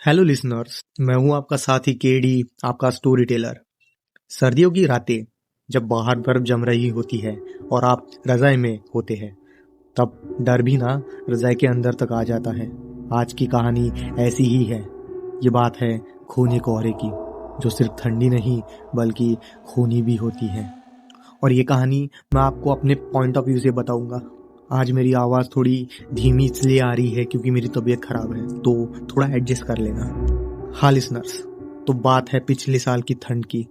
Hello listeners, मैं हूं आपका साथी केडी, आपका स्टोरी टेलर। सर्दियों की रातें जब बाहर बर्फ जम रही होती है और आप रजाई में होते हैं, तब डर भी ना रजाई के अंदर तक आ जाता है। आज की कहानी ऐसी ही है। ये बात है खूनी कोहरे की, जो सिर्फ ठंडी नहीं बल्कि खूनी भी होती है। और ये कहानी मैं आपको अपने पॉइंट ऑफ व्यू से बताऊंगा। आज मेरी आवाज़ थोड़ी धीमी इसलिए आ रही है क्योंकि मेरी तबीयत खराब है, तो थोड़ा एडजस्ट कर लेना। हाँ लिसनर्स, तो बात है पिछले साल की ठंड की।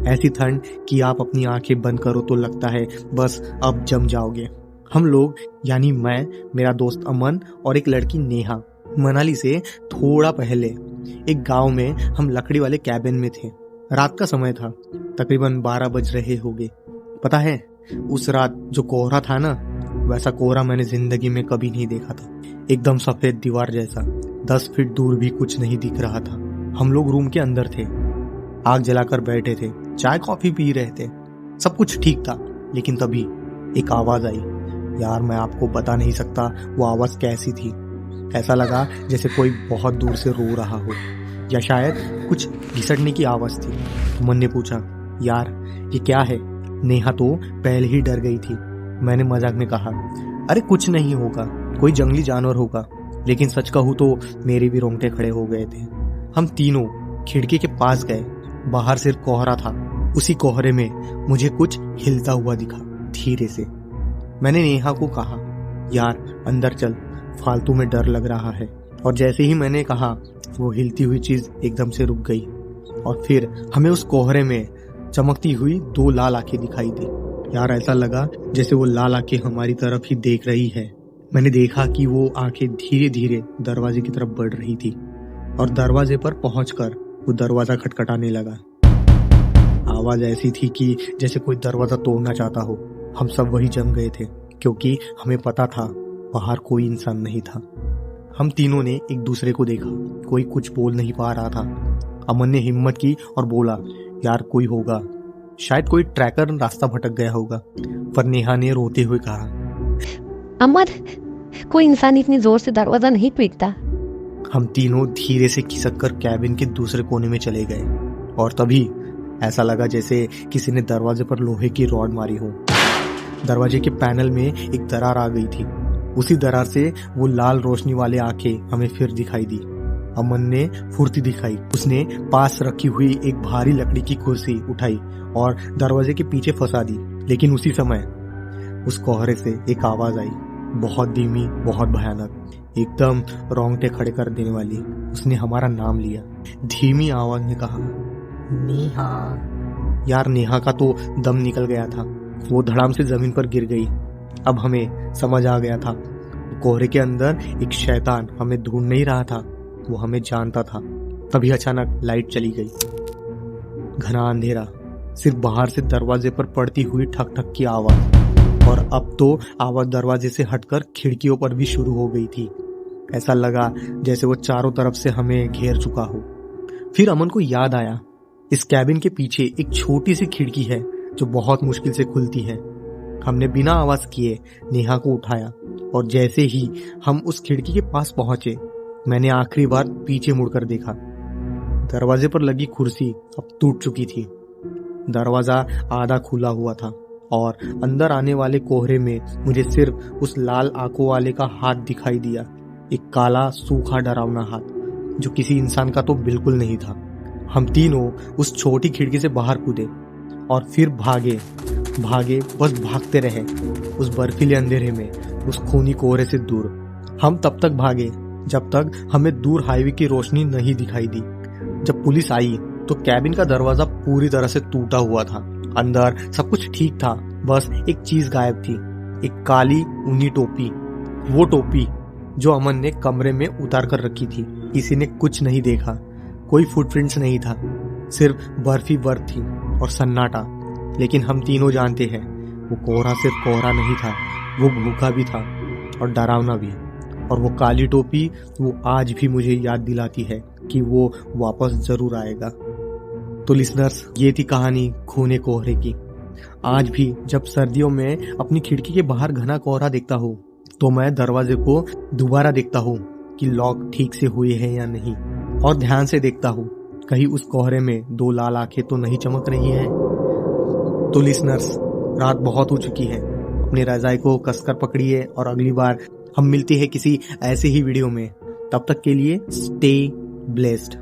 ऐसी ठंड कि आप अपनी आंखें बंद करो तो लगता है बस अब जम जाओगे। हम लोग यानी मैं, मेरा दोस्त अमन और एक लड़की नेहा मनाली से थोड़ा पहले एक गांव में हम लकड़ी वाले कैबिन में थे। रात का समय था, तकरीबन 12 बज रहे होंगे। पता है, उस रात जो कोहरा था ना, वैसा कोहरा मैंने जिंदगी में कभी नहीं देखा था। एकदम सफेद दीवार जैसा, 10 फीट दूर भी कुछ नहीं दिख रहा था। हम लोग रूम के अंदर थे, आग जलाकर बैठे थे, चाय कॉफी पी रहे थे, सब कुछ ठीक था। लेकिन तभी एक आवाज आई। यार मैं आपको बता नहीं सकता वो आवाज कैसी थी। ऐसा लगा जैसे कोई बहुत दूर से रो रहा हो, या शायद कुछ घिसटने की आवाज थी। मन ने पूछा, यार ये क्या है? नेहा तो पहले ही डर गई थी। मैंने मजाक में कहा, अरे कुछ नहीं होगा, कोई जंगली जानवर होगा। लेकिन सच कहूँ तो मेरे भी रोंगटे खड़े हो गए थे। हम तीनों खिड़की के पास गए। बाहर सिर्फ कोहरा था। उसी कोहरे में मुझे कुछ हिलता हुआ दिखा, धीरे से। मैंने नेहा को कहा, यार अंदर चल, फालतू में डर लग रहा है। और जैसे ही मैंने कहा, वो हिलती हुई चीज एकदम से रुक गई। और फिर हमें उस कोहरे में चमकती हुई 2 लाल आंखें दिखाई दी। यार ऐसा लगा जैसे वो लाल आंखें हमारी तरफ ही देख रही है। मैंने देखा कि वो आंखें धीरे धीरे दरवाजे की तरफ बढ़ रही थी, और दरवाजे पर पहुंचकर वो दरवाजा खटखटाने लगा। आवाज ऐसी थी कि जैसे कोई दरवाजा तोड़ना चाहता हो। हम सब वही जम गए थे, क्योंकि हमें पता था बाहर कोई इंसान नहीं था। हम तीनों ने एक दूसरे को देखा। कोई कुछ बोल नहीं पा रहा था। अमन ने हिम्मत की और बोला, यार कोई होगा, शायद कोई ट्रैकर रास्ता भटक गया होगा। पर नेहा ने रोते हुए कहा, अमर, कोई इंसान इतनी जोर से दरवाजा नहीं पीटता। हम तीनों धीरे से खिसक कर कैबिन के दूसरे कोने में चले गए। और तभी ऐसा लगा जैसे किसी ने दरवाजे पर लोहे की रॉड मारी हो। दरवाजे के पैनल में एक दरार आ गई थी। उसी दरार से वो लाल रोशनी वाले आंखें हमें फिर दिखाई दी। अमन ने फुर्ती दिखाई। उसने पास रखी हुई एक भारी लकड़ी की कुर्सी उठाई और दरवाजे के पीछे फंसा दी। लेकिन उसी समय उस कोहरे से एक आवाज आई, बहुत धीमी, बहुत भयानक, एकदम रोंगटे खड़े कर देने वाली। उसने हमारा नाम लिया। धीमी आवाज में कहा, नेहा। यार नेहा का तो दम निकल गया था। वो धड़ाम से जमीन पर गिर गई। अब हमें समझ आ गया था, कोहरे के अंदर एक शैतान हमें ढूंढ नहीं रहा था, वो हमें जानता था। तभी अचानक लाइट चली गई। घना अंधेरा, सिर्फ बाहर से दरवाजे पर पड़ती हुई ठक ठक की आवाज। और अब तो आवाज दरवाजे से हटकर खिड़कियों पर भी शुरू हो गई थी। ऐसा लगा जैसे वो चारों तरफ से हमें घेर चुका हो। फिर अमन को याद आया, इस कैबिन के पीछे एक छोटी सी खिड़की है जो बहुत मुश्किल से खुलती है। हमने बिना आवाज किए नेहा को उठाया, और जैसे ही हम उस खिड़की के पास पहुंचे, मैंने आखिरी बार पीछे मुड़कर देखा। दरवाजे पर लगी कुर्सी अब टूट चुकी थी। दरवाजा आधा खुला हुआ था, और अंदर आने वाले कोहरे में मुझे सिर्फ उस लाल आंखों वाले का हाथ दिखाई दिया। एक काला, सूखा, डरावना हाथ, जो किसी इंसान का तो बिल्कुल नहीं था। हम तीनों उस छोटी खिड़की से बाहर कूदे और फिर भागे भागे, बस भागते रहे उस बर्फीले अंधेरे में, उस खूनी कोहरे से दूर। हम तब तक भागे जब तक हमें दूर हाईवे की रोशनी नहीं दिखाई दी। जब पुलिस आई तो कैबिन का दरवाजा पूरी तरह से टूटा हुआ था। अंदर सब कुछ ठीक था, बस एक चीज गायब थी, एक काली ऊनी टोपी। वो टोपी जो अमन ने कमरे में उतार कर रखी थी। किसी ने कुछ नहीं देखा, कोई फुटप्रिंट्स नहीं था, सिर्फ बर्फी बर्फ थी और सन्नाटा। लेकिन हम तीनों जानते हैं, वो कोहरा सिर्फ कोहरा नहीं था, वो भूखा भी था और डरावना भी। और वो काली टोपी, वो आज भी मुझे याद दिलाती है कि वो वापस जरूर आएगा। तो लिसनर्स, ये थी कहानी खूने कोहरे की। आज भी जब सर्दियों में अपनी खिड़की के बाहर घना कोहरा देखता हूँ, तो मैं दरवाजे को दोबारा देखता हूँ कि लॉक ठीक से हुए हैं या नहीं। और ध्यान से देखता हूँ कहीं उस कोहरे में 2 लाल आंखें तो नहीं चमक रही हैं। तो लिसनर्स, रात बहुत हो चुकी है, अपनी रजाई को कसकर पकड़िए और अगली बार हम मिलते हैं किसी ऐसे ही वीडियो में। तब तक के लिए स्टे ब्लेस्ड।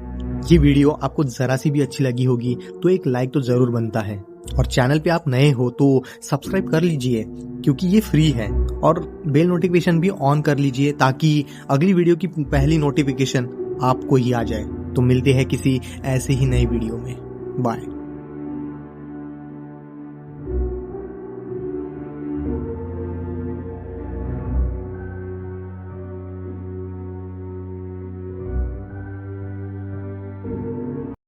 ये वीडियो आपको जरा सी भी अच्छी लगी होगी तो एक लाइक तो जरूर बनता है, और चैनल पे आप नए हो तो सब्सक्राइब कर लीजिए क्योंकि ये फ्री है, और बेल नोटिफिकेशन भी ऑन कर लीजिए ताकि अगली वीडियो की पहली नोटिफिकेशन आपको ही आ जाए। तो मिलते हैं किसी ऐसे ही नए वीडियो में। बाय।